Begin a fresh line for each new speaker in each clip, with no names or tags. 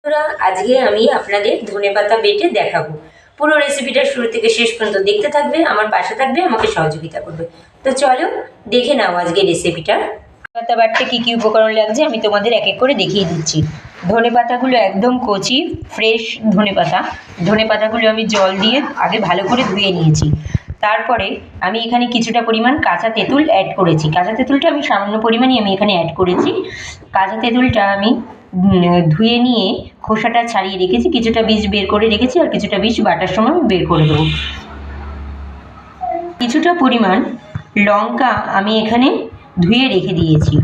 বন্ধুরা, আজকে আমি আপনাদের ধনেপাতা বেটে দেখাবো। পুরো রেসিপিটা শুরু থেকে শেষ পর্যন্ত দেখতে থাকবে, আমার পাশে থাকবে, আমাকে সহযোগিতা করবে। তো চলো দেখে নাও আজকে রেসিপিটা। ধনেপাতা বাটতে কী কী উপকরণ লাগছে আমি তোমাদের এক এক করে দেখিয়ে দিচ্ছি। ধনেপাতাগুলো একদম কচি ফ্রেশ ধনেপাতা। ধনেপাতাগুলো আমি জল দিয়ে আগে ভালো করে ধুয়ে নিয়েছি। তারপরে আমি এখানে কিছুটা পরিমাণ কাঁচা তেঁতুল অ্যাড করেছি। কাঁচা তেঁতুলটা আমি সামান্য পরিমাণই আমি এখানে অ্যাড করেছি। কাঁচা তেঁতুলটা আমি ধুয়ে নিয়ে খোসাটা ছাড়িয়ে রেখেছি, কিছুটা বীজ বের করে রেখেছি, আর কিছুটা বীজ বাটার সময় বের করে দেবো। কিছুটা পরিমাণ লঙ্কা আমি এখানে ধুয়ে রেখে দিয়েছি।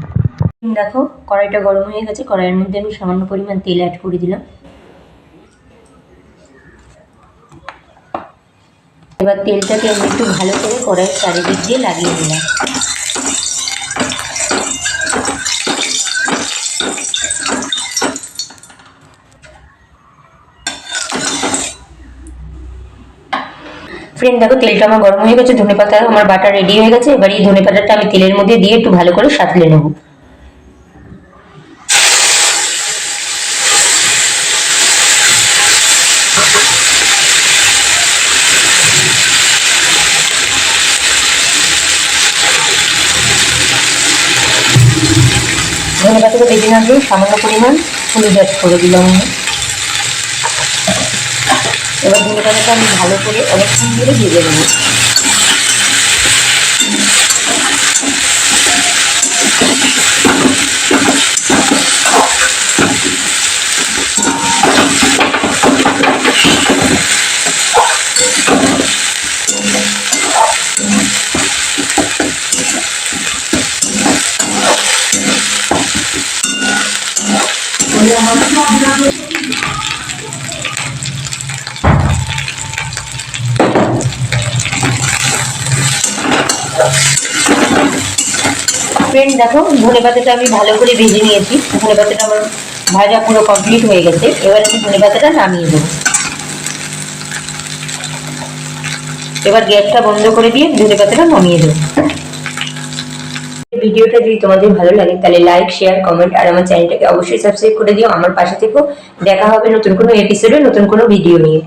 দেখো কড়াইটা গরম হয়ে গেছে, কড়াইয়ের মধ্যে আমি সামান্য পরিমাণ তেল অ্যাড করে দিলাম। এবার তেলটাকে আমি একটু ভালো করে কড়াইয়ের চারিদিক দিয়ে লাগিয়ে দিলাম। ফ্রেন্ড দেখো তেলটা আমার গরম হয়ে গেছে, ধনেপাতা আমার বাটা রেডি হয়ে গেছে। এবার এই ধনেপাতাটা আমি তেলের মধ্যে দিয়ে একটু ভালো করে সাঁতলে নেব। ধনেপাতাটা ভেজে না দিয়ে সামান্য পরিমাণ হলুদ অ্যাড করে দিলাম আমি। এবার ধনেপাতাটা আমি ভালো করে অনেকক্ষণ ধরে ভেজে নেব। ফ্রেন্ড দেখো ধনেপাতাটা আমি ভালো করে ভেজে নিয়েছি। ধনেপাতাটা আমার ভাজা পুরো কমপ্লিট হয়ে গেছে। এবার আমি ধনেপাতাটা নামিয়ে দেবো। এবার গ্যাসটা বন্ধ করে দিয়ে ধনেপাতাটা নামিয়ে দেবো। ভিডিওটা যদি তোমাদের ভালো লাগে তাহলে লাইক, শেয়ার, কমেন্ট আর আমার চ্যানেলটাকে অবশ্যই সাবস্ক্রাইব করে দিও। আমার পাশে থেকো। দেখা হবে নতুন কোনো এপিসোডে নতুন কোনো ভিডিও নিয়ে।